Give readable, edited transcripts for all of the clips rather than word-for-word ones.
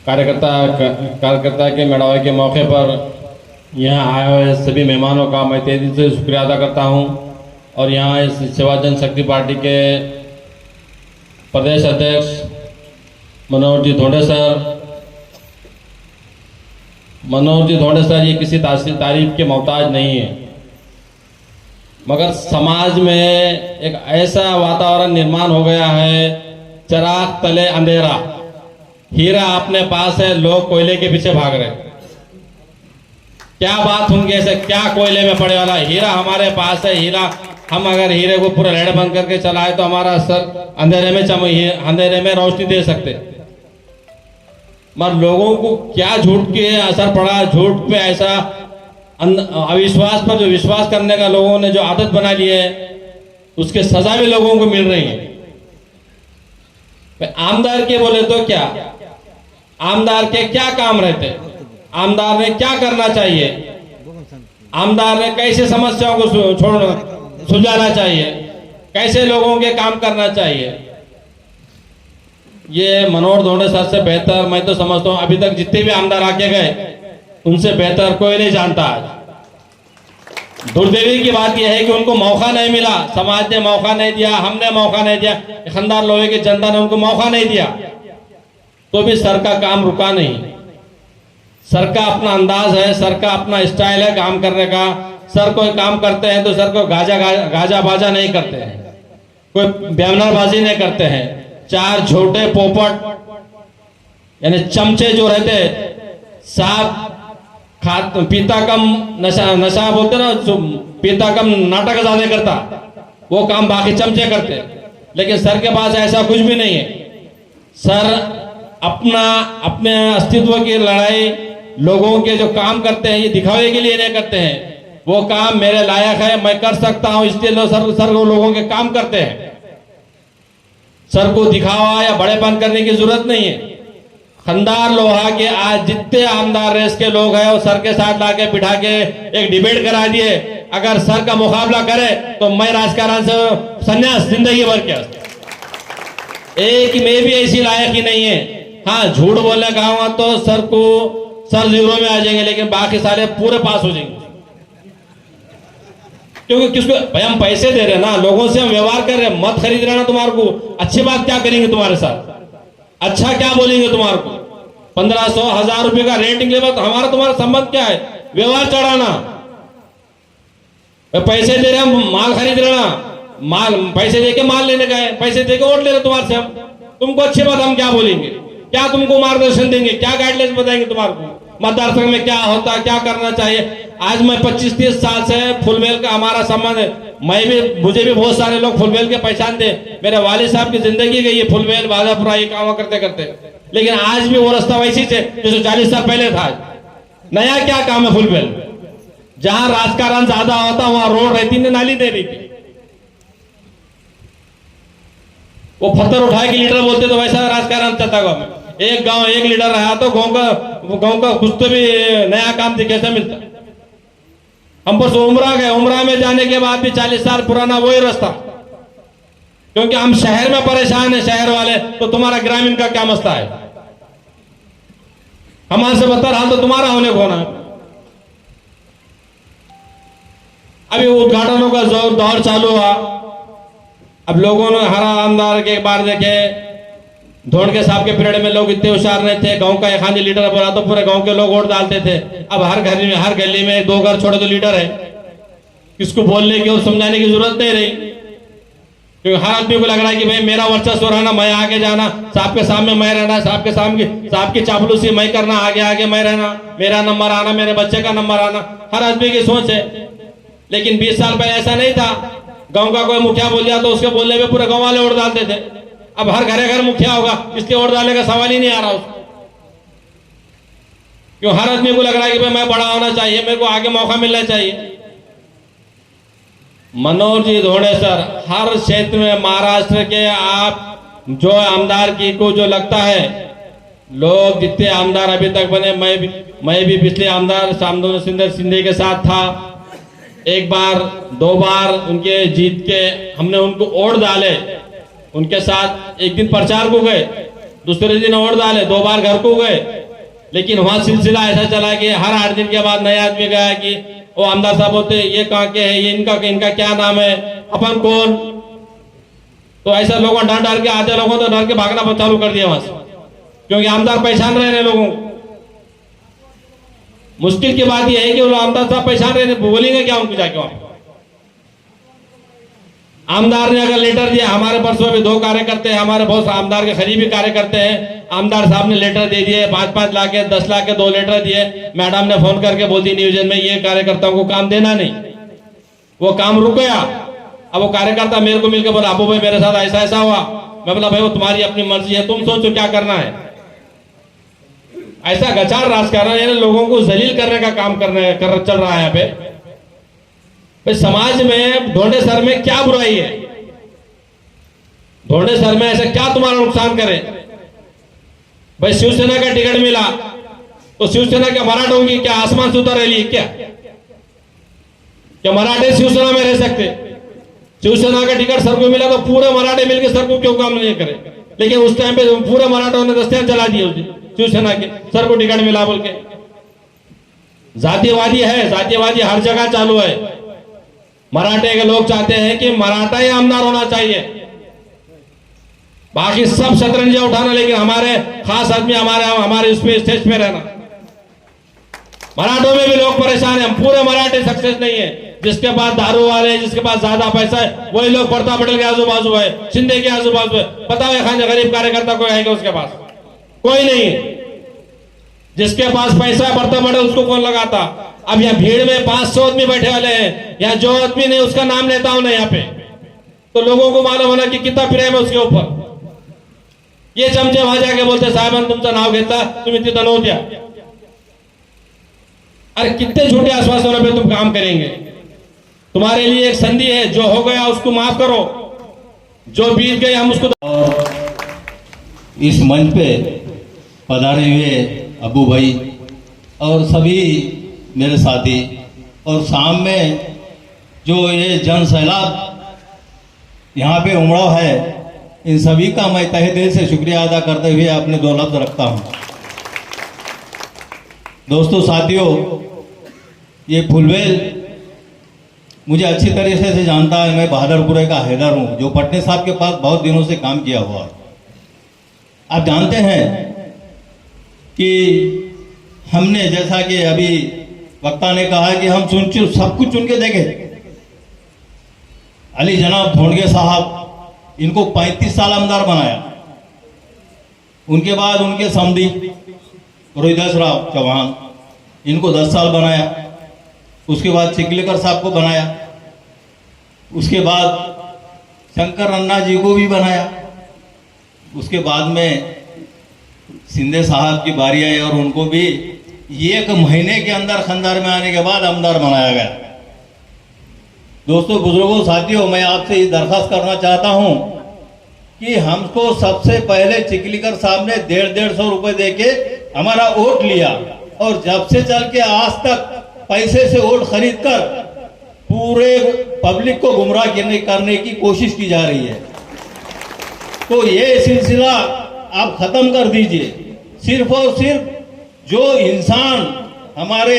कार्यकर्ता के मेड़ावे के मौके पर यहाँ आए हुए सभी मेहमानों का मैं तेजी से शुक्रिया अदा करता हूँ। और यहाँ इस सेवा जनशक्ति पार्टी के प्रदेश अध्यक्ष मनोहर जी धोंडे सर ये किसी तारीफ के मोहताज नहीं है, मगर समाज में एक ऐसा वातावरण निर्माण हो गया है, चिराग तले अंधेरा, हीरा अपने पास है, लोग कोयले के पीछे भाग रहे। क्या बात उनके से, क्या कोयले में पड़े वाला हीरा हमारे पास है। हीरा हम अगर हीरे को पूरा रेड बंद करके चलाए तो हमारा सर अंधेरे में रोशनी दे सकते। मगर लोगों को क्या झूठ के असर पड़ा, झूठ पे ऐसा अविश्वास पर जो विश्वास करने का लोगों ने जो आदत बना ली है, उसके सजा भी लोगों को मिल रही है। आमदार के बोले तो क्या, आमदार के क्या काम रहते, आमदार ने क्या करना चाहिए, आमदार ने कैसे समस्याओं को सुलझाना चाहिए, कैसे लोगों के काम करना चाहिए, ये मनोहर धोंडे सर से बेहतर मैं तो समझता हूँ अभी तक जितने भी आमदार आके गए उनसे बेहतर कोई नहीं जानता। आज दुर्दैवी की बात यह है कि उनको मौका नहीं मिला, समाज ने मौका नहीं दिया, हमने मौका नहीं दिया, खंदार लोहे की जनता ने उनको मौका नहीं दिया, तो भी सर का काम रुका नहीं। सर का अपना अंदाज है, सर का अपना स्टाइल है काम करने का। सर कोई काम करते हैं तो सर को गाजा बाजा नहीं करते हैं, कोई ब्यावनाबाजी नहीं करते हैं। चार झोटे पोपट यानी चमचे जो रहते साहब पीता कम नशा बोलते ना, पीता कम नाटक ज्यादा करता, वो काम बाकी चमचे करते। लेकिन सर के पास ऐसा कुछ भी नहीं है। सर अपने अस्तित्व की लड़ाई लोगों के जो काम करते हैं ये दिखावे के लिए नहीं करते हैं। वो काम मेरे लायक है, मैं कर सकता हूं, इसलिए सर वो लोगों के काम करते हैं। सर को दिखावा या बड़ेपन करने की जरूरत नहीं है। खंदार लोहा के आज जितने आमदार रेस के लोग हैं वो सर के साथ लाके बिठा के एक डिबेट करा दिए। अगर सर का मुकाबला करे तो मैं राजकारण से संन्यास जिंदगी भर के, एक में भी ऐसी लायक ही नहीं है। हाँ, झूठ बोलने कहूंगा तो सर जीरो में आ जाएंगे, लेकिन बाकी सारे पूरे पास हो जाएंगे। क्योंकि किसको भाई हम पैसे दे रहे ना, लोगों से हम व्यवहार कर रहे हैं, मत खरीद रहे ना। तुम्हारे को अच्छी बात क्या करेंगे तुम्हारे साथ, अच्छा क्या बोलेंगे तुम्हारे को। 1500 1000 रुपए का रेटिंग लेगा तो हमारा तुम्हारा संबंध क्या है, व्यवहार चढ़ाना। पैसे दे रहे हम माल खरीद रहे ना, माल पैसे देके माल लेने का है, पैसे देके वोट ले रहे तुम्हारे से हम। तुमको अच्छी बात हम क्या बोलेंगे, क्या तुमको मार्गदर्शन देंगे, क्या गाइडलाइंस बताएंगे तुम्हारे को, मतदार संघ में क्या होता, क्या करना चाहिए। आज मैं 25-30 साल से फुलमेल का हमारा संबंध है। मुझे भी बहुत सारे लोग फुलमेल के पहचान थे। मेरे वालिद साहब की जिंदगी गई है फुलमेल बाजापुरा ये काम करते करते, लेकिन आज भी वो रास्ता वैसी से जैसे 40 साल पहले था। नया क्या काम है फुलमेल, जहां राजकारण ज्यादा होता वहां रोड रहती नहीं, नाली दे रही थी। वो पत्थर उठाए के लीडर बोलते तो वैसा राजकारण चलता गाँव में। एक गांव एक लीडर रहा तो गांव का कुछ तो भी नया काम कैसे मिलता। हम बस उमरा गए, उमरा में जाने के बाद भी 40 साल पुराना वही रास्ता, क्योंकि हम शहर में परेशान है शहर वाले, तो तुम्हारा ग्रामीण का क्या मसला है। हमारे से बदतर हाल तो तुम्हारा होने को होना। अभी उद्घाटनों का दौर चालू हुआ। अब लोगों ने हरा आमदार के एक बार देखे, धोंडे साहब के पीरियड में लोग इतने होशियार नहीं थे। गांव का एक खानी लीडर बोला तो पूरे गांव के लोग वोट डालते थे। अब हर गली में 2 घर छोड़े तो लीडर है, किसको बोलने की और समझाने की जरूरत नहीं रही, क्योंकि हर आदमी को लग रहा है कि भाई मेरा वर्चस्व रहना, मैं आगे जाना, साहब के सामने मैं रहना, साहब की चापलूसी मैं करना, आगे आगे मैं रहना, मेरा नंबर आना, मेरे बच्चे का नंबर आना, हर आदमी की सोच है। लेकिन 20 साल पहले ऐसा नहीं था। गाँव का कोई मुखिया बोल दिया तो उसके बोलने में पूरे गाँव वाले वोट डालते थे। अब हर घर मुखिया होगा, इसलिए वोट डालने का सवाल ही नहीं आ रहा उसको, क्यों हर आदमी को लग रहा है कि भाई मैं बड़ा होना चाहिए, मेरे को आगे मौका मिलना चाहिए। मनोहर जी धोंडे सर हर क्षेत्र में महाराष्ट्र के आप जो आमदार की को जो लगता है, लोग जितने आमदार अभी तक बने, मैं भी पिछले आमदार शामदोन सिंधे के साथ था। 1 बार 2 बार उनके जीत के हमने उनको वोट डाले, उनके साथ एक दिन प्रचार को गए, दूसरे दिन वोट डाले, 2 बार घर को गए। लेकिन वहां सिलसिला ऐसा चला कि हर 8 दिन के बाद नया आदमी गया कि वो आमदार साहब बोलते ये कहाँ के है, ये इनका क्या नाम है, अपन कौन। तो ऐसा लोगों डर डर के, आधे लोगों तो डर के भागना चालू कर दिया वहां से, क्योंकि आमदार पहचान रहे हैं लोगों को। मुश्किल की बात यह है कि वो आमदार साहब पहचान रहे हैं, बोलेंगे क्या उनको जाके वहां। आमदार ने अगर लेटर दिया, हमारे परसों में 2 कार्यकर्ते हैं, हमारे बहुत आमदार के करीबी कार्यकर्ते हैं, आमदार साहब ने लेटर दे दिए, 5-5 लाख के 10 लाख के 2 लेटर दिए। मैडम ने फोन करके बोल दी नियोजन में ये कार्यकर्ताओं को काम देना नहीं, वो काम रुक गया। अब वो कार्यकर्ता मेरे को मिलकर बोला अबू भाई मेरे साथ ऐसा ऐसा हुआ। मैं बोला भाई वो तुम्हारी अपनी मर्जी है, तुम सोचो क्या करना है। ऐसा गचार राजकारण लोगों को जलील करने का काम चल रहा है यहाँ पे। समाज में ढोंडे सर में क्या बुराई है, ढोंडे सर में ऐसा क्या तुम्हारा नुकसान करे। भाई शिवसेना का टिकट मिला तो शिवसेना के मराठों की क्या आसमान से उतर रही है क्या मराठे शिवसेना में रह सकते। शिवसेना का टिकट सर को मिला तो पूरे मराठे मिलकर सर को क्यों काम नहीं करे, लेकिन उस टाइम पे पूरे मराठों ने दस्तियां चला दी शिवसेना के, सर को टिकट मिला बोल के। जातिवादी है, जातिवादी हर जगह चालू है। मराठे के लोग चाहते हैं कि मराठा ही आमदार होना चाहिए, बाकी सब शतरंजियां उठाना, लेकिन हमारे खास आदमी हमारे उस पे स्टेज पे रहना। मराठों में भी लोग परेशान हैं, पूरे मराठे सक्सेस नहीं है। जिसके पास दारू वाले, जिसके पास ज्यादा पैसा है, वही लोग प्रताप पटेल के आजू बाजू है, शिंदे के आजू बाजू है। पता है खान गरीब कार्यकर्ता कोई आएगा उसके पास? कोई नहीं है। जिसके पास पैसा है प्रताप पटेल उसको कौन लगाता। अब यहाँ भीड़ में 500 आदमी बैठे वाले हैं, यहाँ जो आदमी नहीं उसका नाम लेता हूं ना यहाँ पे, तो लोगों को मालूम होना कि कितना प्रेम है उसके ऊपर। ये चमचे वहां जाके बोलते साहेबान तुमचं नाव घेतला, तुम्ही तिथं नव्हत्या। अरे कितने झूठे आश्वासनों पे तुम काम करेंगे। तुम्हारे लिए एक संधि है, जो हो गया उसको माफ करो, जो बीत गए हम उसको। और इस मंच पे पधारे हुए अबू भाई और सभी मेरे साथी, और शाम में जो ये जन सैलाब यहाँ पे उमड़ा है, इन सभी का मैं तहे दिल से शुक्रिया अदा करते हुए अपने 2 लफ्ज रखता हूँ। दोस्तों साथियों, ये फुलवेल मुझे अच्छी तरीके से जानता है। मैं बहादुरपुरे का हैदर हूँ, जो पटने साहब के पास बहुत दिनों से काम किया हुआ है। आप जानते हैं कि हमने, जैसा कि अभी वक्ता ने कहा कि हम सब कुछ चुन के देखे। अली जनाब ढोंडगे साहब, इनको 35 साल आमदार बनाया। उनके बाद उनके समधी रोहिदासराव चौहान, इनको 10 साल बनाया। उसके बाद चिखलीकर साहब को बनाया। उसके बाद शंकर अन्ना जी को भी बनाया। उसके बाद में शिंदे साहब की बारी आई और उनको भी 1 महीने के अंदर खंदार में आने के बाद आमदार बनाया गया। दोस्तों बुजुर्गों साथियों, मैं आपसे ये दरखास्त करना चाहता हूं कि हमको सबसे पहले चिखलीकर साहब ने 150 रुपए देके हमारा वोट लिया, और जब से चल के आज तक पैसे से वोट खरीद कर पूरे पब्लिक को गुमराह करने की कोशिश की जा रही है। तो ये सिलसिला आप खत्म कर दीजिए। सिर्फ और सिर्फ जो इंसान हमारे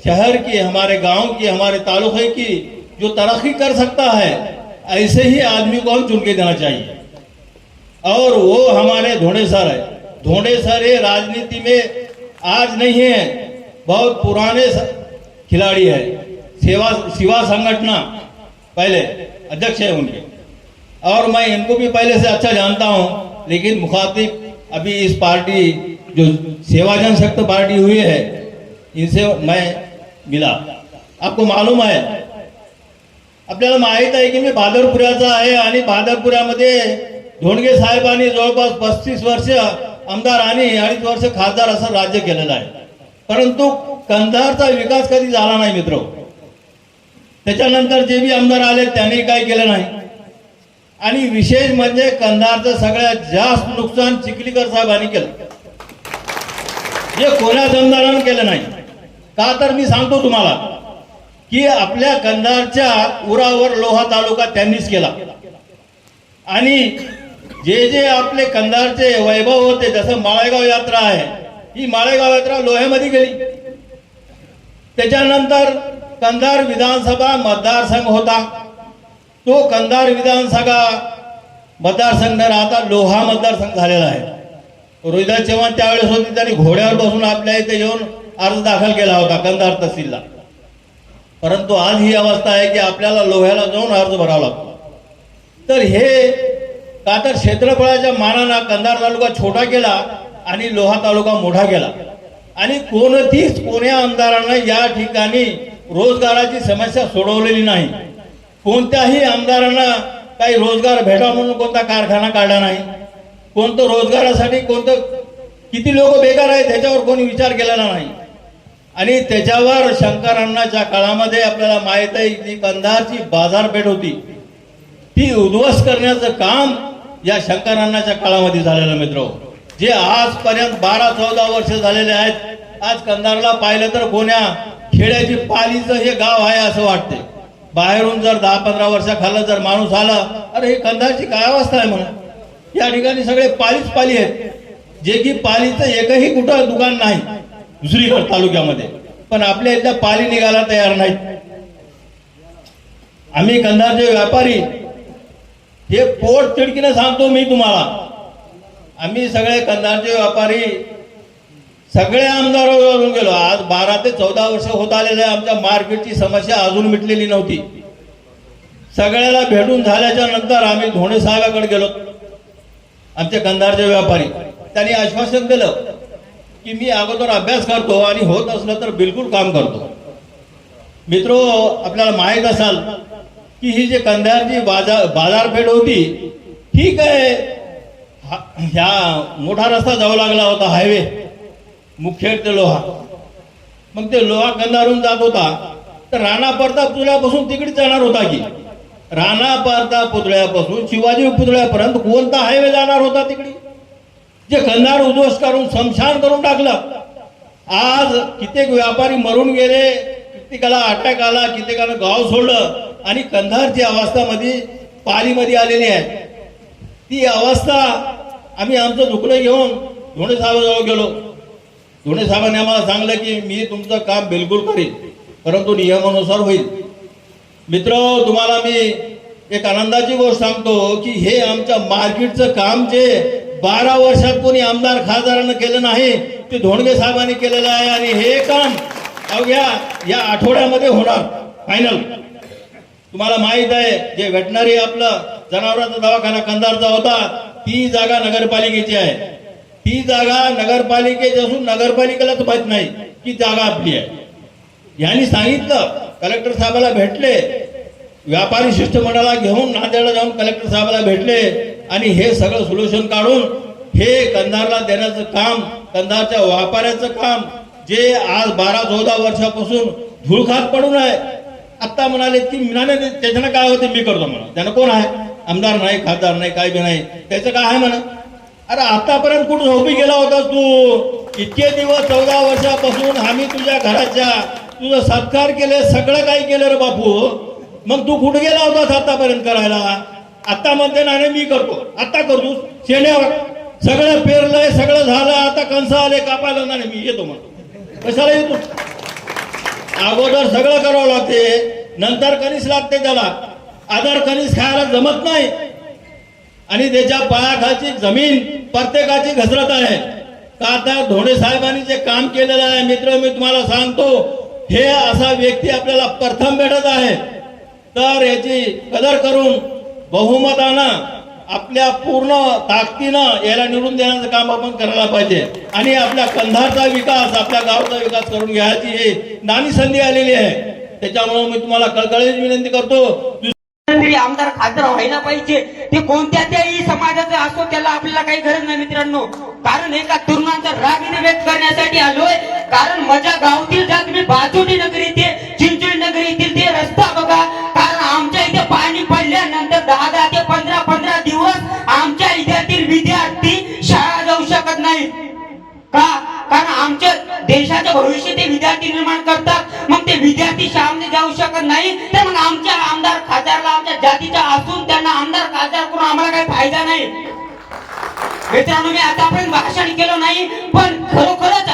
शहर की, हमारे गांव की, हमारे तालुके की जो तरक्की कर सकता है, ऐसे ही आदमी को हम चुन के देना चाहिए। और वो हमारे ढोंडे सर है। ढोंडे सर ये राजनीति में आज नहीं है, बहुत पुराने खिलाड़ी है। शिवा संगठना पहले अध्यक्ष है उनके, और मैं इनको भी पहले से अच्छा जानता हूं। लेकिन मुखातिब अभी इस पार्टी जो सेवा जन शक्ति पार्टी हुई है, इनसे मैं मिला। आपको मालूम आहे, आपल्याला माहित आहे की मी बहादरपुराचा आहे आणि बहादरपुरामध्ये ढोंडगे साहेबांनी जवळपास 35 वर्ष आमदार आणि 2.5 वर्ष खासदार असं राज्य केलेलं आहे, परंतु कंधारचा विकास कधी झाला नाही मित्र। त्याच्यानंतर जे भी आमदार आले त्यांनी काय केलं नाही, आणि विशेष म्हणजे कंधारचं सगळ्यात जास्त नुकसान चिखलीकर साहेबांनी केलं, जे कोणाच आमदारानं केलं नाही। का तर मी सांगतो तुम्हाला की आपल्या कंधारच्या उरावर लोहा तालुका त्यांनीच केला, आणि जे जे आपले कंधारचे वैभव होते, जसं माळेगाव यात्रा आहे, ही माळेगाव यात्रा लोह्यामध्ये गेली. त्याच्यानंतर कंधार विधानसभा मतदारसंघ होता. तो कंधार विधानसभा मतदारसंघ न राहता लोहा मतदारसंघ झालेला आहे. रोहिदास चव्हाण त्यावेळेस होते, त्यांनी घोड्यावर बसून आपल्या इथे येऊन अर्ज दाखल केला होता कंधार तहसीलला. परंतु आज ही अवस्था आहे की आपल्याला लोह्याला जाऊन अर्ज भरावा लागतो. तर हे का तर क्षेत्रफळाच्या मानानं कंधार तालुका छोटा केला आणि लोहा तालुका मोठा केला. आणि कोण्या आमदारानं या ठिकाणी रोजगाराची समस्या सोडवलेली नाही. कोणत्याही आमदारानं काही रोजगार भेटावा म्हणून कोणता कारखाना काढला नाही. कोणतं रोजगारासाठी किती लोक बेकार आहेत त्याच्यावर कोणी विचार केलेला नाही. आणि त्याच्यावर शंकर अण्णाच्या काळामध्ये आपल्याला माहित आहे की कंधारची बाजारपेठ होती, ती उद्ध्वस्त करण्याचं काम या शंकर अण्णाच्या काळामध्ये झालेलं मित्र. जे आजपर्यंत 12-14 वर्ष झालेले आहेत. आज कंधारला पाहिलं तर कोण्या खेड्याची पालीचं हे गाव आहे असं वाटते. बाहेरून जर 10-15 वर्षाखाली जर माणूस आला, अरे हे कंधारची काय अवस्था आहे म्हणून. या ठिकाणी सगळे पालीच पाली आहेत, जे की पालीचं एकही कुठं दुकान नाही दुसरीकडे तालुक्यामध्ये. पण आपल्या इथल्या पाली निघायला तयार नाहीत. आम्ही कंधारचे व्यापारी हे पोट तिडकीने सांगतो मी तुम्हाला, आम्ही सगळे कंधारचे व्यापारी सगळे आमदारावरून गेलो. आज 12 ते 14 वर्ष होत आलेले आमच्या मार्केटची समस्या अजून मिटलेली नव्हती. सगळ्याला भेटून झाल्याच्या नंतर आम्ही धोणे साहेबांकडे गेलो. आमचे कंधारचे व्यापारी त्यांनी आश्वासन दिलं की मी अगोदर अभ्यास करतो आणि होत असलं तर बिलकुल काम करतो. मित्रो, आपल्याला माहीत असाल की ही जे कंधारची बाजारपेठ होती, ठीक आहे, ह्या मोठा रस्ता जाऊ लागला होता, हायवे मुखेड ते लोहा. मग ते लोहा कंधारून जात होता तर राणा प्रताप पुतळ्यापासून तिकडे जाणार होता की राणा प्रताप पुतळ्यापासून शिवाजी पुतळ्यापर्यंत कोणता हायवे जाणार होता तिकडे, जे कंधार उद्ध्वस्त करून समशान करून टाकलं. आज कित्येक व्यापारी मरून गेले, कित्येकाला अटॅक आला, कित्येकानं गाव सोडलं आणि कंधारची अवस्था मध्ये पालीमध्ये आलेली आहे. ती अवस्था आम्ही आमचं दुखणं घेऊन धोणे साहेबांजवळ गेलो. धोणे साहेबांनी आम्हाला सांगलं की मी तुमचं काम बिलकुल करीन, परंतु नियमानुसार होईल. मित्र, तुम्हाला मी एक आनंदाची गोष्ट सांगतो की हे आमच्या मार्केटचं काम जे 12 वर्षात कोणी आमदार खासदारानं केलं नाही, ते धोंडगे साहेबांनी केलेलं आहे. आणि हे काम अवघ्या या आठवड्यामध्ये होणार फायनल. तुम्हाला माहित आहे जे वेटनरी आपलं जनावरांचा दवाखाना कंधारचा होता, ती जागा नगरपालिकेची आहे. ती जागा नगरपालिकेची असून नगरपालिकेलाच माहित नाही की जागा आपली आहे. यांनी सांगितलं, कलेक्टर साहेबाला भेटले, व्यापारी शिष्टमंडळाला घेऊन नांदेडला जाऊन कलेक्टर साहेबाला भेटले आणि हे सगळं सोल्युशन काढून हे कंधारला देण्याचं काम, कंधारच्या व्यापाऱ्याचं काम जे आज 12-14 वर्षापासून धुळखात पडून आहे. आता म्हणाले की मिळाले त्याच्यानं काय होते मी करतो म्हणा. त्यानं कोण आहे, आमदार नाही, खासदार नाही, काय बी नाही, त्याचं काय आहे म्हणा. अरे आतापर्यंत कुठं झोपी गेला होतास तू? इतके दिवस 14 वर्षापासून आम्ही तुझ्या घराच्या तुझं सत्कार केले, सगळं काही केलं रे बापू. मग तू कुठे गेला होतास आतापर्यंत करायला? आता म्हणते नाही मी करतो, आता करतो. शेण्यावर सगळं पेरलंय, सगळं झालं, आता कंस आले कापायला, नाही मी येतो म्हणतो. कशाला येतो? अगोदर सगळं करावं लागते, नंतर कणीस लागते. त्याला आदर कणीस खायला जमत नाही आणि त्याच्या पायाखालची जमीन प्रत्येकाची घसरत आहे. का आता धोणे साहेबांनी जे काम केलेलं आहे मित्र, मी तुम्हाला सांगतो, हे असा व्यक्ती आपल्याला प्रथम भेटत आहे. तर याची कदर करून बहुमतानं आपल्या पूर्ण ताकदीनं याला निवडून देण्याचं काम आपण करायला पाहिजे आणि आपल्या कंधारचा विकास, आपल्या गावाचा विकास करून घ्यायची ही नाणी संधी आलेली आहे. त्याच्यामुळे मी तुम्हाला कळकळीची विनंती करतो, आमदार खासदार व्हायला पाहिजे. ते कोणत्याही समाजाचं असो, त्याला आपल्याला काही गरज नाही मित्रांनो. कारण एका तरुणाचा राग व्यक्त करण्यासाठी आलोय. कारण माझ्या गावातील ज्या तुम्ही बाजोटी नगरी येथे, चिंचोली नगरी येथील ते रस्ता बघा. कारण आमच्या इथे पाणी पडल्यानंतर 10 ते 15 दिवस आमच्या इथ्यातील विद्यार्थी शाळा जाऊ शकत नाही. का? कारण आमच्या देशाचं भविष्य ते विद्यार्थी निर्माण करतात. मग ते विद्यार्थी शाळेमध्ये जाऊ शकत नाही, तर मग आमच्या आमदार खासदारला आमच्या जातीचा असून त्यांना आमदार खासदार करून आम्हाला काही फायदा नाही. मित्रांनो, मी आतापर्यंत भाषण केलं नाही, पण खरोखरच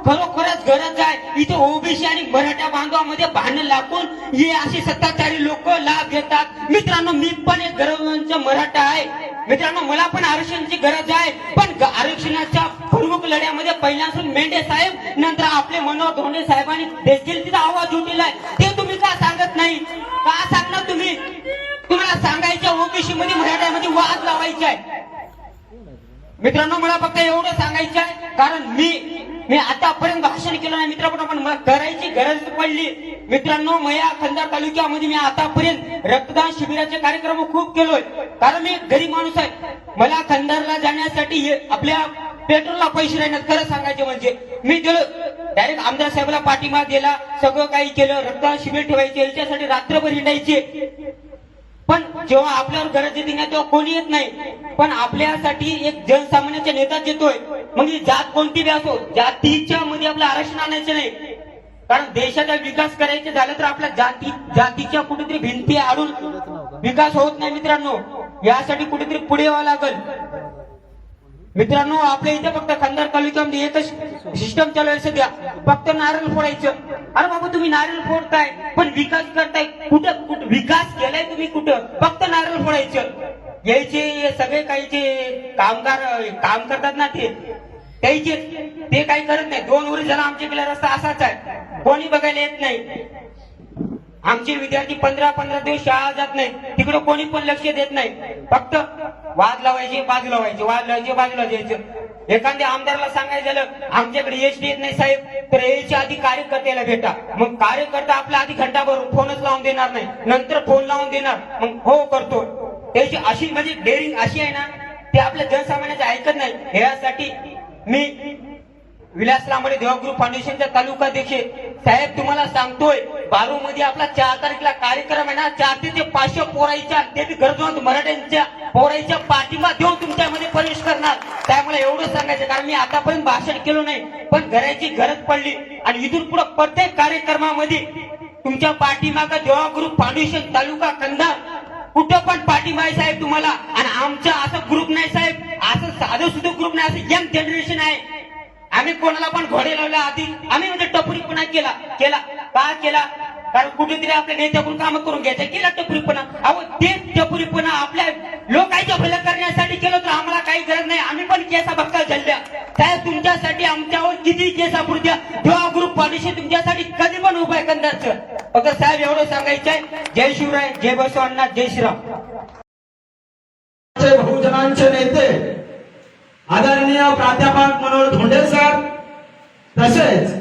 खरोखरच गरज आहे. इथे ओबीसी आणि मराठा बांधवामध्ये भांडण लागून हे असे सत्ताधारी लोक लाभ घेतात. मित्रांनो, मी पण एक गरजवंत मराठा आहे. मित्रांनो, मला पण आरक्षणाची गरज आहे. पण आरक्षणाच्या प्रमुख लढ्यामध्ये पहिल्यापासून मेंढे साहेब, नंतर आपले मनोहर धोंडे साहेबांनी देखील तिचा आवाज उठलेला आहे. ते तुम्ही का सांगत नाही? का सांगणार तुम्ही? तुम्हाला सांगायचं ओबीसी मध्ये मराठ्यामध्ये वाद लावायचा आहे. मित्रांनो, मला फक्त एवढं सांगायचं आहे, कारण मी आतापर्यंत भाषण केलं नाही मित्रांनो, पण मला करायची गरज पडली. मित्रांनो, या खंडार तालुक्यामध्ये मी आतापर्यंत रक्तदान शिबिराचे कार्यक्रम खूप केलोय. कारण मी गरीब माणूस आहे. मला खंडारला जाण्यासाठी आपल्या पेट्रोलला पैसे राहणार. खरं सांगायचे म्हणजे मी दिलं, डायरेक्ट आमदार साहेबांना पाठिंबा दिला, सगळं काही केलं. रक्तदान शिबिर ठेवायचे, याच्यासाठी रात्रभर हिंडायचे. पण जेव्हा आपल्यावर गरज येते ना, तेव्हा कोणी येत नाही. पण आपल्यासाठी एक जनसामान्याचा नेता येतोय. मग ही जात कोणती बी असो, जातीच्या मध्ये आपलं आरक्षण आणायचं नाही. कारण देशाचा विकास करायचा झाला तर आपल्या जातीच्या कुठेतरी भिंती आडून विकास होत नाही. मित्रांनो, यासाठी कुठेतरी पुढे यावं लागेल. मित्रांनो, आपल्या इथे फक्त खंडार तालुक्यामध्ये एकच सिस्टम चालू आहे सध्या, फक्त नारळ फोडायचं. अरे बाबा, तुम्ही नारळ फोडताय पण विकास करताय कुठं विकास केलाय तुम्ही कुठं? फक्त नारळ फोडायचं. यायचे सगळे काही जे कामगार काम करतात ना, ते काही करत नाही. 2 वर्ष झाला आमच्याकडे रस्ता असाच आहे, कोणी बघायला येत नाही. आमचे विद्यार्थी 15 दिवस शाळा जात नाही, तिकडे कोणी पण लक्ष देत नाही. फक्त वाद लावायचे, बाजूला व्हायचे, वाद लावायचे, बाजूला जायचं. एखाद्या आमदाराला सांगायचं झालं आमच्याकडे एसटी येत नाही साहेब, तर यायच्या आधी कार्यकर्त्याला भेटा. मग कार्यकर्ता आपला आधी घंटाभर फोनच लावून देणार नाही, नंतर फोन लावून देणार, मग हो करतो. त्याची अशी म्हणजे डेअरिंग अशी आहे ना, ते आपल्या जनसामान्याचं ऐकत नाही. यासाठी मी विलास लांबडे देवगुरु फाउंडेशनचा तालुकाध्यक्ष साहेब तुम्हाला सांगतोय, बारू मध्ये आपला 4 तारखेला कार्यक्रम आहे ना, 400 ते 500 पोराईच्या, ते बी गरजवंत मराठ्यांच्या पोराईच्या पाठिंबा देऊन तुमच्यामध्ये प्रवेश करणार. त्यामुळे एवढं सांगायचं, कारण मी आतापर्यंत भाषण केलं नाही, पण घराची गरज पडली. आणि इथून पुढे प्रत्येक कार्यक्रमामध्ये तुमच्या पाठिंबा देवगुरु फाउंडेशन तालुका कंधार कुठं पण पाठिंबा आहे साहेब तुम्हाला. आणि आमचा असं ग्रुप नाही साहेब, असं साधं सुद्धा ग्रुप नाही, असं यंग जनरेशन आहे. आम्ही कोणाला पण घोडे लावले आधी, आम्ही म्हणजे टपरीपणा केला. का केला? कारण कुठेतरी आपल्या नेत्याकडून काम करून घ्यायचं, केला टपरीपणा. अहो, ते टपरीपणा आपल्या लोकांच्या भलं करण्यासाठी केलं तर आम्हाला काही गरज नाही. आम्ही पण केसा बक्का झाल्या साहेब तुमच्यासाठी. आमच्यावर किती केसा पुढच्या देवा ग्रुप फाउंडेशन तुमच्यासाठी कधी पण उभं आहे कंधारचं. फक्त साहेब एवढं सांगायचं आहे, जय शिवराय, जय बसवण्णा, जय श्रीराम. बहुजनांचे नेते आदरणीय प्राध्यापक मनोहर धोंडे सर, तसेच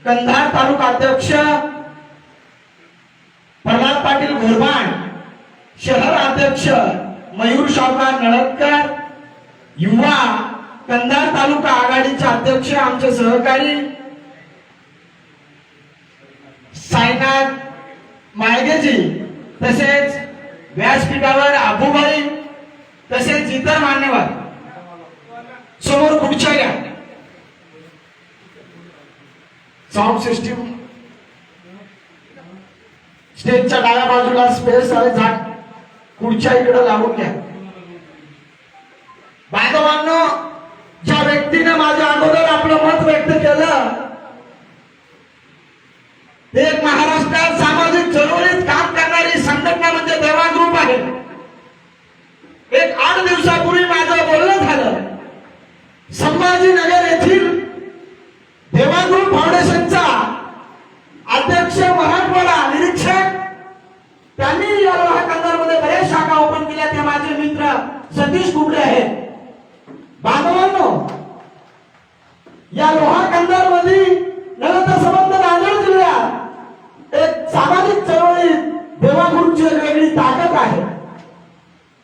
कंधार तालुका अध्यक्ष प्रल्हाद पाटील घोरबाण, शहर अध्यक्ष मयूर शाहकार नळदकर, युवा कंधार तालुका आघाडीचे अध्यक्ष आमचे सहकारी साईनाथ माळगेजी, तसेच व्यासपीठावर आबूबाई, तसेच इतर मान्यवर समोर खुर्च्या घ्या. साऊंड सिस्टीम स्टेजच्या डाव्या बाजूला स्पेस आहे, झाड खुर्च्या इकडे लावून घ्या. बांधवांनो, ज्या व्यक्तीने माझ्या अगोदर आपलं मत व्यक्त केलं, एक महाराष्ट्रात सामाजिक चळवळीत काम करणारी संघटना म्हणजे देवा ग्रुप आहे. एक 8 दिवसापूर्वी माझं बोलणं झालं. संभाजीनगर येथील देवा ग्रुप फाउंडेशनचा अध्यक्ष, मराठवाडा निरीक्षक, त्यांनी या लोहा कंधारमध्ये बऱ्याच शाखा ओपन केल्या. ते माझे मित्र सतीश कुबडे आहेत. बांधवांनो, या लोहा कंधारमध्ये नलता संबंध नांदेड जिल्ह्यात एक सामाजिक चळवळीत देवा ग्रुपची वेगळी ताकद आहे.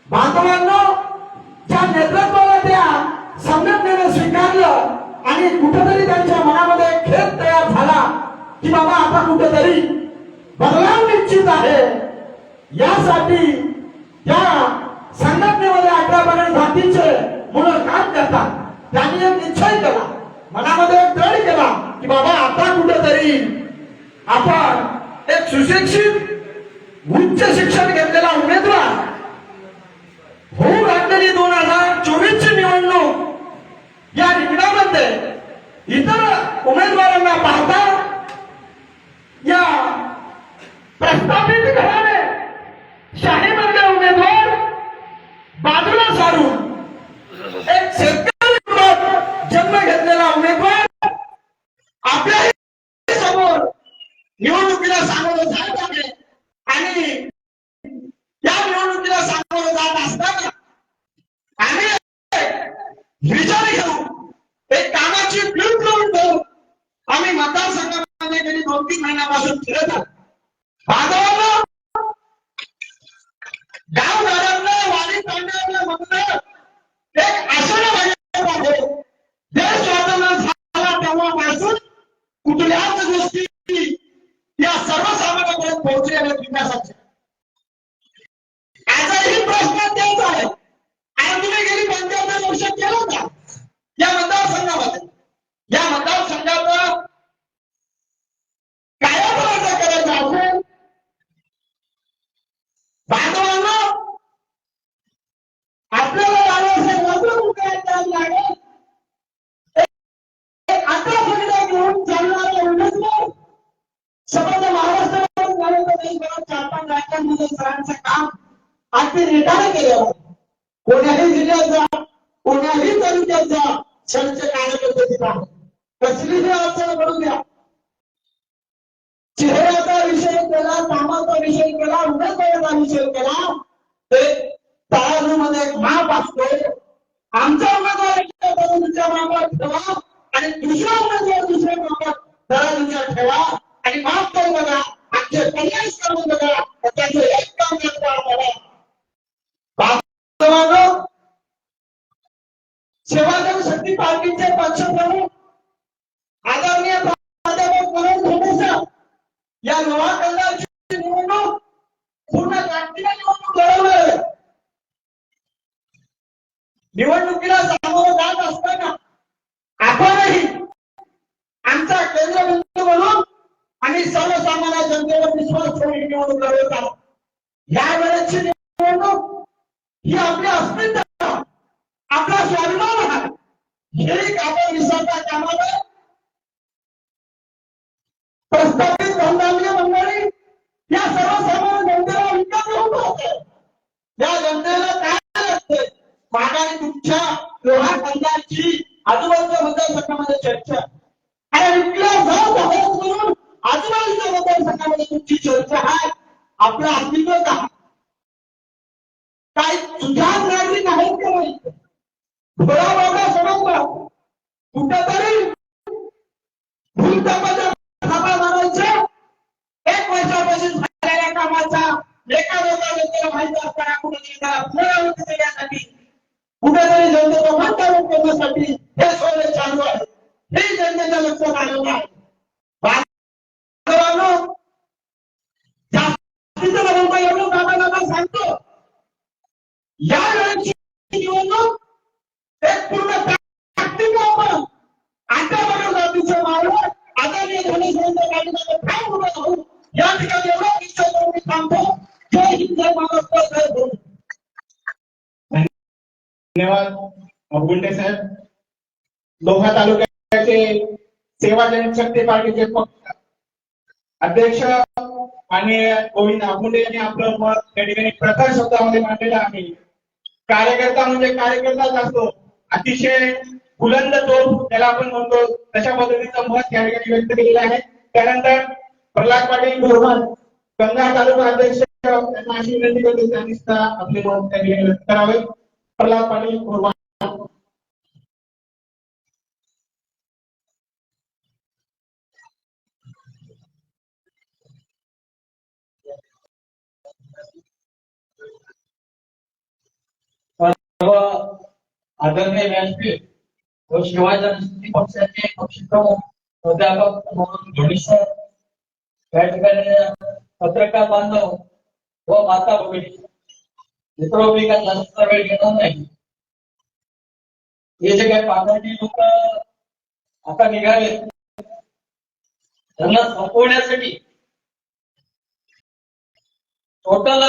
बांधवांनो, ज्या नेतृत्वाला त्या संघटनेने स्वीकारलं आणि कुठेतरी त्यांच्या मनामध्ये खेद तयार झाला की बाबा आता कुठेतरी बदलाव निश्चित आहे, यासाठी त्या संघटनेमध्ये 18 जातीचे मुलं काम करतात. त्यांनी एक निश्चय केला, मनामध्ये एक दृढ केला की बाबा आता कुठेतरी आपण एक सुशिक्षित उच्च शिक्षण घेतलेला उमेदवार होऊ लागलेली 2024 ची निवडणूक या रिंगणामध्ये इतर उमेदवारांना पाहता या प्रस्थापित घराने शाहीमधले उमेदवार बाजूला सारून एक शेतकरी कुटुंबात जन्म घेतलेला उमेदवार आपल्याही समोर निवडणुकीला सामोरं जात आहे आणि या निवडणुकीला सामोरं जात असताना आम्ही विचार घेऊ एक कामाची प्लूट लावून देऊ आम्ही मतदारसंघामध्ये गेली 2-3 महिन्यापासून फिरत आहोत. बांधवांनो, गावगाड्यांना वाडी तांड्याला म्हणणं एक आश्चर्य आहे. देश स्वातंत्र्य झाला तेव्हापासून कुठल्याच गोष्टी या सर्वसामान्यांपर्यंत पोहोचलेल्या विकासाच्या आजही प्रश्न तेच आहे. आणि तुम्ही गेली 75 वर्ष केलं का या मतदारसंघामध्ये? या मतदारसंघाचा कायापालट करायचा असेल बांधवांना आपल्याला लागेल लागेल एक 18 संख्या घेऊन चालणारे उमेदवार समजा महाराष्ट्रामध्ये 4-5 राज्यांमध्ये सरांचं काम अगदी रेटाने केलं. कोण्याही जिल्ह्यात जा, कोण्याही तालुक्यात जा, त्यांचे कार्यपद्धती पहा. कसलीही अडचण पडू द्या, चेहऱ्याचा विषय केला, कामाचा विषय केला, उमेदवाराचा विषय केला, ते तराजूमध्ये एक माप असतो. आमचा उमेदवार तराजूच्या मापात ठेवा आणि दुसरा उमेदवार दुसऱ्या मापात तराजूच्या ठेवा आणि माफ करून बघा. आमचे 50 करून बघा, त्याचं एक काम बघा. सेवादल शक्ती पार्टीचे पक्षप्रमुख आदरणीय प्राध्यापक मनोज धोंडेसर या नवा कल्याणची निवडणूक पूर्ण ताकदीने निवडणूक लढवणार. निवडणुकीला सामोरं जात असताना आपणही आमचा केंद्रबिंदू म्हणून आणि सर्वसामान्य जनतेवर विश्वास ठेवून निवडणूक लढवत आहोत. या वेळेची निवडणूक ही आपली अस्मिता, आपला स्वाभिमान आहे. हे आपण विसरता कामा नये. प्रस्थापित धंदांनी मंडळी या सर्वसामान्य जनतेला विकास होत होते. या जनतेला काय लागते मागाने तुमच्या लोहा कंदाची आजूबाजूच्या मतदारसंघामध्ये चर्चा आणि विकास म्हणून आजूबाजूच्या मतदारसंघामध्ये तुमची चर्चा आहे. आपलं अस्तित्व काही सुजाण नागरिक आहेत का नाही? थोडा समजला कुठेतरी भूलथापाच्या थापा मारायच्या 1 वर्षापासून झालेल्या कामाचा एका लोकांना माहिती असताना कुठेतरी देण्यासाठी कुठेतरी जनतेचा वातावरण करण्यासाठी हे सोय चालू आहे. हे जनतेच्या लक्षात आलेलं आहे. बांधवांनो, जास्तीचं म्हणता एवढं बाबांना सांगतो, या वेळेची निवडणूक एक पूर्ण ताकदीने आपण आतापर्यंत जातीचं मावळं आदरणीय धनेश्वरांच्या गाडीमध्ये ठाम उभं राहून या ठिकाणी एवढं निश्चय करून मी थांबतो. जय हिंद, जय महाराष्ट्र, जय भीम. धन्यवाद गुंडे साहेब. लोहा तालुक्याचे सेवाजन शक्ती पार्टीचे अध्यक्ष आणि गोविंद आगुंडे यांनी आपलं मत त्या ठिकाणी प्रखर शब्दामध्ये मांडलेलं आहे. कार्यकर्ता म्हणजे कार्यकर्ताच असतो, अतिशय बुलंद तोफ त्याला आपण म्हणतो, तशा पद्धतीचं मत त्या ठिकाणी व्यक्त केलेलं आहे. त्यानंतर प्रल्हाद पाटील गोरवाल कंधार तालुका अध्यक्ष त्यांना अशी विनंती करतो त्यांनी आपले मत त्या ठिकाणी व्यक्त करावे. प्रल्हाद पाटील गोरवाल. आदरणीय व्यासपीठ व शिवाजी पक्षाचे पक्षप्रमुख प्राध्यापक म्हणून धोंडेसर, या ठिकाणी पत्रकार बांधव व माता भगिनी मित्र, मी काय जास्त वेळ घेणार नाही. हे जे काही पाथर्डी लोक आता निघाले त्यांना संपवण्यासाठी टोटल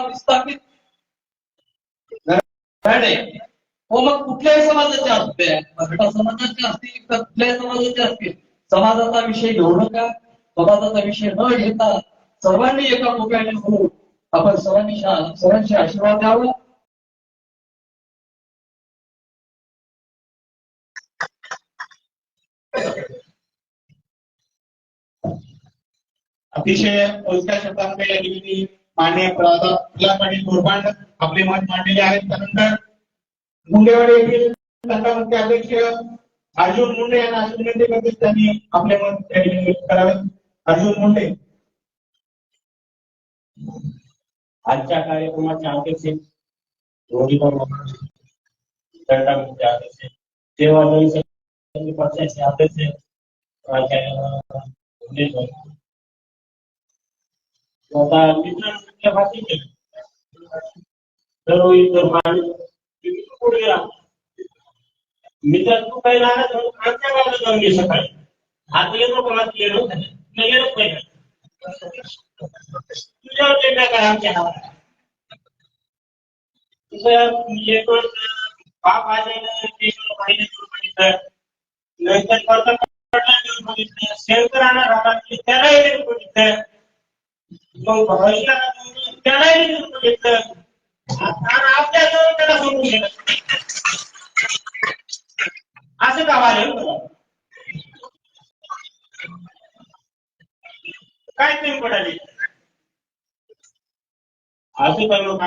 विस्थापित हो, मग कुठल्याही समाजाचे असते, मराठा समाजाचे असतील, कुठल्याही समाजाचे असतील, समाजाचा विषय घेऊ नका, समाजाचा विषय न घेता सर्वांनी एका कोप्याने होऊन आपण सर्वांशी आशीर्वाद द्यावा. अतिशय मोजक्या शब्दांमध्ये या ठिकाणी माननीय प्रल्हाद पाटील मोरबांड आपले मत मांडलेले आहेत. त्यानंतर मुंडेवाडी येथील तंटामुक्ती अध्यक्ष अर्जुन मुंडे यांना अशी विनंती करते त्यांनी आपले मत त्या ठिकाणी व्यक्त करावे. अर्जुन मुंडे. आजच्या कार्यक्रमाचे अध्यक्ष तंटामुक्ती अध्यक्ष सेवादळी पक्षाचे अध्यक्ष मित्रांच्या भाषेचे सर्व मित्र तू काही राहणार आमच्या गावाला जाऊन घे सकाळी. आता येतो कोणाच गेलो गेलो पाहिजे तुझ्यावर टेका काय आमच्या गावाला तुझं बाप आलेलं बघितलं नंतर बघितलं शेवकर राहणार त्यालाही बघितलं मग भविष्याला त्यालाही बघितलं आणि आपल्याजवळ त्याला समजून गेलं असं का वाले काय तुम्ही पडाले असं करू नका.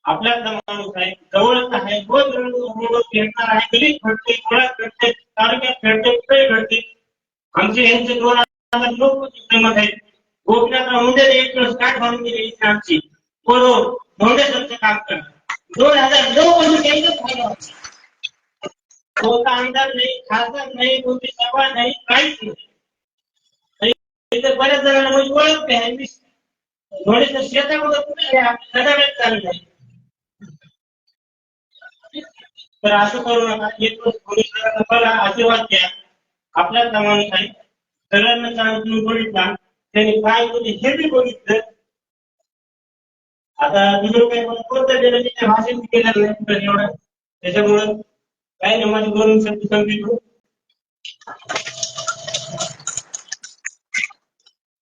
आपल्यातला माणूस आहे जवळच आहे रोज फिरणार आहे गलीत भेटते गोळ्यात भेटते तालुक्यात भेटते कुठेही भेटते. आमचे यांचे 2000 लोक किंमत आहेत. गोपीनाथराव मुंडे एक वेळेस काय म्हणून गेली आमची बरोबर धोंडेसरचं काम करणार 2009 पासून त्यांचंच फायदा कोणता आमदार नाही खासदार नाही कोणती सभा नाही काहीच नाही. बऱ्याच जणांना म्हणजे ओळखते आहे धोंडेसर शेतामध्ये कुठे सगळ्यात चालू आहे. तर असं करू नका. मला आशीर्वाद द्या. आपल्याच माणूस आहे सगळ्यांना सांगून बघितला त्यांनी काय केले हे बी बघितलं. आता दुसरं काही मला कोणत्या देण्याच्या भाषण केलेलं नाही कुठं एवढं त्याच्यामुळं काही नाही माझी 2 शब्द सांगितलं.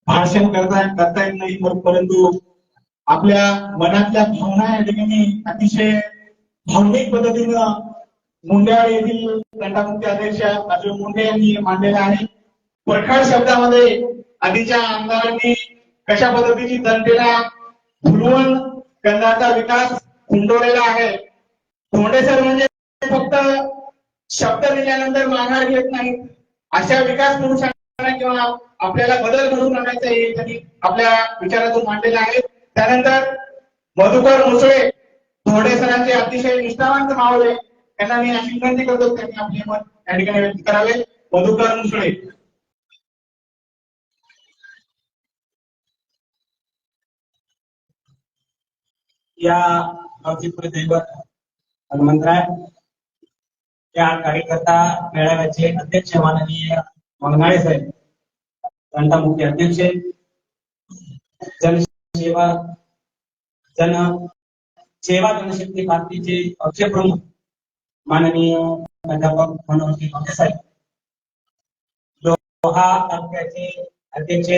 भाषण करता येत नाही परंतु आपल्या मनातल्या भावना या ठिकाणी अतिशय भावनिक पद्धतीनं मुंडेवाडी येथील तंटामुक्ती अध्यक्ष अर्जुन मुंडे यांनी मांडलेला आहे. परखड शब्दामध्ये आधीच्या आमदारांनी कशा पद्धतीची जनतेला भुलवून कंधारचा विकास खुंटवलेला आहे. धोंडेसर म्हणजे फक्त शब्द दिल्यानंतर माघार घेत नाही. अशा विकास पुरुषांना किंवा आपल्याला बदल घडवून आणायचा हे त्यांनी आपल्या विचारातून मांडलेला आहे. त्यानंतर मधुकर मुसळे धोंडेसरांचे अतिशय निष्ठावंत मावळे त्यांना मी अशी विनंती करतो त्यांनी आपले मत या ठिकाणी व्यक्त करावे. मधुकर मुसळे. या गावचे दैवत हनुमंतराय या कार्यकर्ता मेळाव्याचे अध्यक्ष माननीय मंगनाळे साहेब तंटामुक्ती अध्यक्ष जनसेवा जनशक्ती पार्टीचे पक्षप्रमुख माननीय प्राध्यापक मनोहर मोठे साहेब लोहा तालुक्याचे अध्यक्ष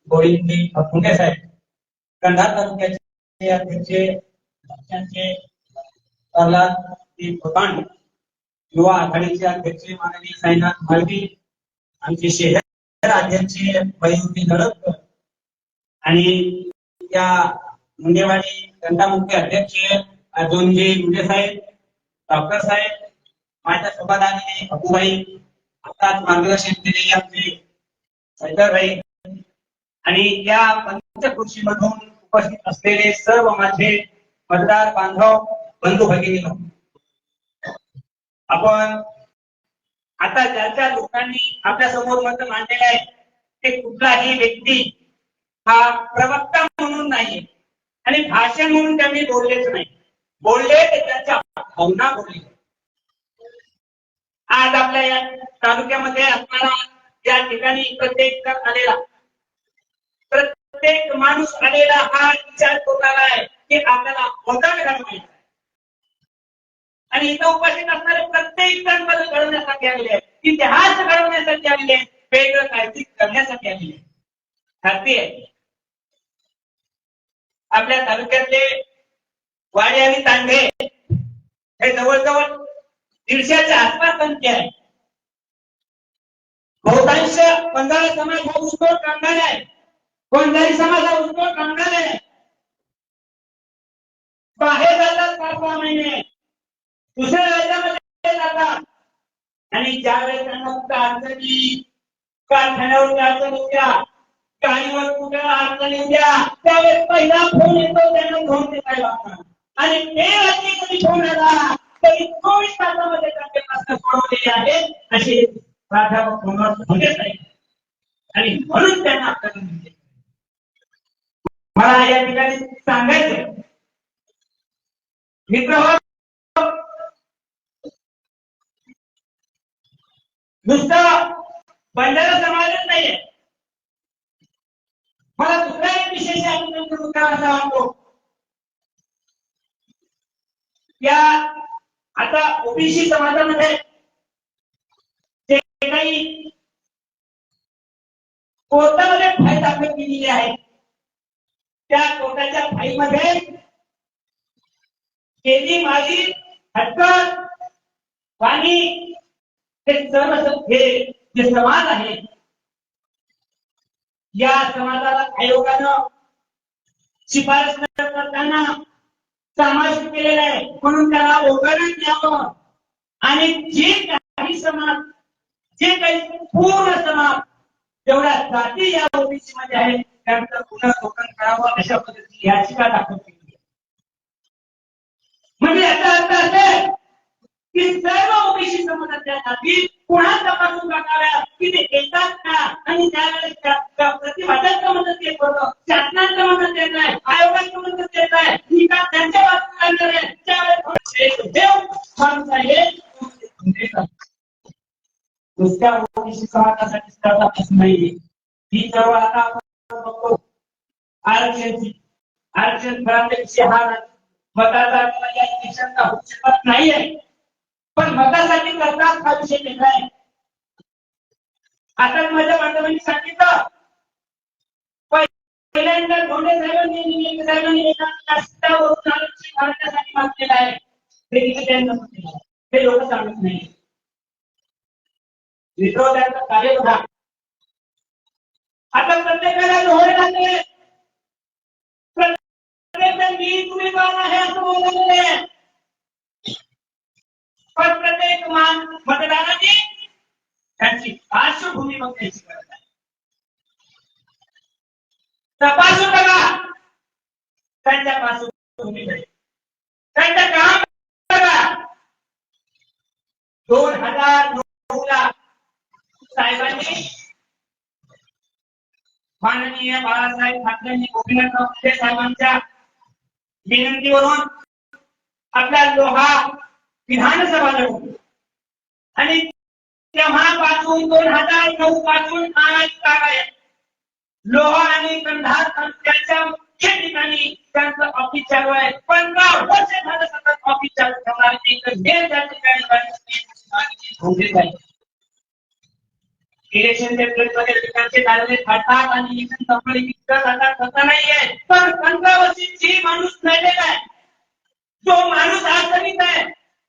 गोविंद फुंडे साहेब कंधार तालुक्याचे अध्यक्ष पक्षांचे प्रल्हाद युवा आघाडीचे अध्यक्ष माननीय साईनाथ माळवी आमचे शहर अध्यक्ष वैभवी नळदकर आणि या मुंडेवाडी तंटामुक्ती अध्यक्ष अर्जुनजी मुंडे साहेब डॉक्टर साहेब माझ्यासोबत आलेले अबूभाई आताच मार्गदर्शन केलेले आमचे सैदरभाई आणि या पंचकृषीमधून उपस्थित असलेले सर्व माझे मतदार बांधव बंधू भगिनी. आपण आता ज्या लोकांनी आपल्या समोर मत मांडलेले आहे ते कुठलाही व्यक्ती हा प्रवक्ता म्हणून नाही आणि भाषण म्हणून त्यांनी बोललेच नाही. बोलले ते त्यांच्या भावना बोलले. आज आपल्या या तालुक्यामध्ये असणारा या ठिकाणी प्रत्येक माणूस आलेला हा विचार करून आला आहे की आपल्याला बदल घडवायचा आणि इथं उपस्थित असणारे प्रत्येक जण बदल घडवण्यासाठी आलेले आहेत. इतिहास घडवण्यासाठी आलेले खाती आहे. आपल्या तालुक्यातले वाडे आणि तांडे हे जवळजवळ 150च्या आसपास संख्या आहे. बहुतांश बंजारा समाज हा ऊसतोड कामगार आहे. कोणताही समाज हा ऊसतोड कामगार आहे. बाहेर जातात 5-6 महिने, दुसऱ्या राज्यामध्ये जातात आणि ज्यावेळेस त्यांना कुठं अडचणी, कारखान्यावर अडचण उद्या, गाडीवर कुठं अडचण उद्या, त्यावेळेस पहिला फोन येतो त्यांना घेऊन देता लागतात. आणि ते रात्री कधी फोन आला तरी 24 तासामध्ये त्यांचे प्रश्न सोडवलेले आहेत असे प्राध्यापक फोनवर म्हणत नाही. आणि म्हणून त्यांना आपल्याला मला या ठिकाणी सांगायचं मित्र, नुसतं बंजारा समाजच नाहीये. मला दुसरा एक विशेष मुद्दा असा वाटतो, या आता ओबीसी समाजामध्ये जे काही कोर्टामध्ये फाईल दाखल केलेली आहे त्या कोर्टाच्या फाईलमध्ये केली माझी हटकत आणि हे सर्व हे जे समाज आहे या समाजाला आयोगानं शिफारस करताना समावेश केलेला आहे. म्हणून त्याला ओघाडून द्यावं आणि जे काही समाज, जे काही पूर्ण समाज जेवढ्या जाती या ओबीसी मध्ये आहेत त्यांचं पुनर्वसन करावं अशा पद्धतीची याचिका दाखल केली आहे. म्हणजे याचा अर्थ असेल की सर्व ओबीसी समाजाच्या जाती पुन्हा तपासून टाकाव्या की ते येतात का, आणि त्यावेळेस प्रतिभाटांचं मदत येत होतं, शासनाचं मदत येत आहे, आयोगाचं मदत येत आहे, ही का त्यांच्या बाजूला लागणार आहे. त्यावेळेस माणूस आहे नुसत्या ओबीसी समाजासाठी प्रश्न नाहीये. ही सर्व आता आपण बघतो आरक्षण खराबचे हा मताचा किंवा या इलेक्शनचा होऊ शकत नाहीये, पण मतासाठी करतात हा विषय वेगळा आहे. आता माझ्या बांधवांनी सांगितलं पहिल्यांदा धोंडे साहेबांनी एका रस्त्यावरून आरक्षण घालण्यासाठी मागलेलं आहे. हे लोक सांगत नाही. विरोधाचं कार्य बघा. आता प्रत्येकाला लोहर घातले, प्रत्येक मी तुम्ही कोण आहे असं बोललेलं आहे. पण प्रत्येक मतदाराची त्यांची पार्श्वभूमी बघण्याची गरज आहे. तपासून बघा त्यांच्या पार्श्वभूमीकडे, त्यांचं काम बघा. 2009 ला साहेबांनी माननीय बाळासाहेब ठाकरेंनी गोपीनाथराव मुंडे साहेबांच्या विनंतीवरून आपला लोहा विधानसभा लढवली आणि तेव्हापासून 2009 पासून लोहा आणि कंधार तालुक्याच्या मुख्य ठिकाणी त्यांचं ऑफिस चालू आहे. 15 वर्ष झालं सतत ऑफिस चालू ठेवणार त्या ठिकाणी इलेक्शनच्या प्लेटमध्ये विकासचे कार्य घडतात आणि इलेक्शन संपले विकास आता तसा नाहीये. पण 15 वर्षी जी माणूस राहिलेला आहे, जो माणूस अडचणीत आहे,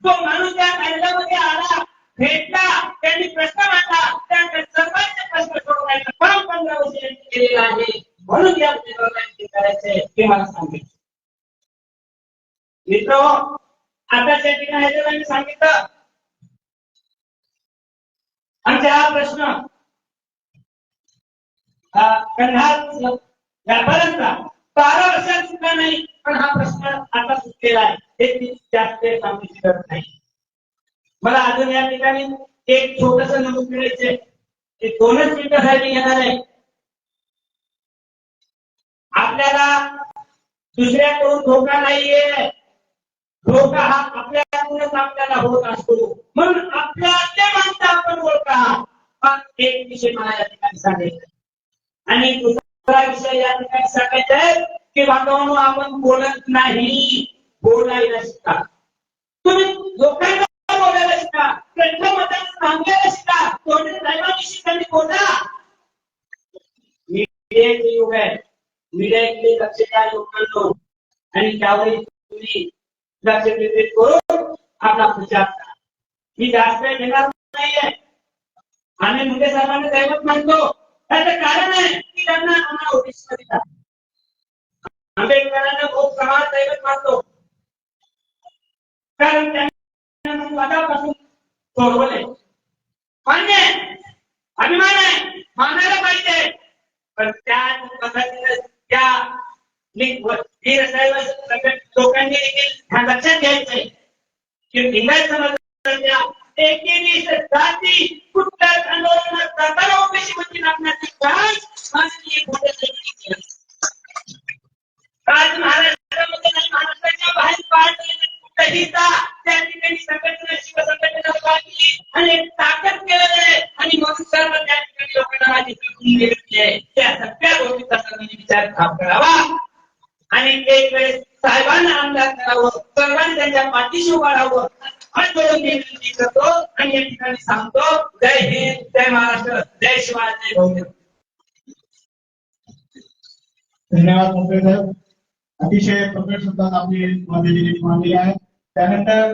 जो माणूस त्या कायद्यामध्ये आला, भेटला, त्यांनी प्रश्न मांडला, त्यांच्या सर्वांचे प्रश्न सोडवायचं काम 15 वर्ष केलेलं आहे. म्हणून या करायचंय हे मला सांगितलं. मित्र, आताच्या ठिकाणी मी सांगितलं आमचा हा प्रश्न कंधार व्यापाऱ्यांचा 12 वर्षात सुद्धा नाही, पण हा प्रश्न आता सुटलेला आहे. हे जास्त सांगण्याची गरज नाही. मला अजून या ठिकाणी एक छोटस नमूद करायचे, ते 2च मिनिटासाठी येणार आहे. आपल्याला दुसऱ्याकडून धोका नाहीये, धोका हा आपल्याकडूनच आपल्याला होत असतो. म्हणून आपल्या माणसं आपण ओळखा. पण एक विषय मला या ठिकाणी सांगायचा आणि दुसरा विषय या ठिकाणी सांगायचा आहे की बांधवांनो, आपण बोलत नाही, बोलायला शिका. तुम्ही लोकांना बोलायला शिका, त्यांच्या मताने सांगायला शिका. कोणी साहेबांविषयी त्यांनी बोला. मीडियाचे युग आहे. मीडियाकडे लक्ष द्या लोकांनो, आणि त्यावेळी तुम्ही लक्ष केंद्रित करून आपला प्रचार करा. मी जास्त वेळ घेणार नाहीये. आम्ही मुंडे साहेबांना दैवत मानतो. त्याचं कारण आहे की त्यांना आम्हाला ओबीसी मध्ये टाकलं. आंबेडकरांना खूप समाज दैवत मानतो, कारण त्यांना मतापासून सोडवले. मान्य आहे, अभिमान आहे, मानायला पाहिजे. पण त्या पद्धतीने त्या वीरसाहेब लोकांनी देखील लक्षात घ्यायचंय की लिंगायत समाजाच्या 21 जाती कुठल्याच आंदोलनात जाताना ओबीसी मध्ये टाकण्याचे काम माननीय मोदी साहेबांनी केलं. आज महाराष्ट्रामध्ये नाही, महाराष्ट्राच्या बाहेर पाडलेले कुठेही जा, त्या ठिकाणी संघटना शिवसंघटना बांधली आणि एक ताकद केलेली आहे. आणि म्हणून सर्व त्या ठिकाणी लोकांना माझी विनंती आहे, त्या सगळ्या गोष्टीचा सर्वांनी विचार करावा आणि एक वेळेस साहेबांना आमदार करावं, सर्वांनी त्यांच्या पाठीशी उभं राहावं. हात जोडून विनंती करतो आणि या ठिकाणी सांगतो, जय हिंद, जय महाराष्ट्र, जय शिवाय, जय भीम. धन्यवाद मुंबई साहेब. अतिशय प्रकट शब्दात आपली मांडणी आहे. त्यानंतर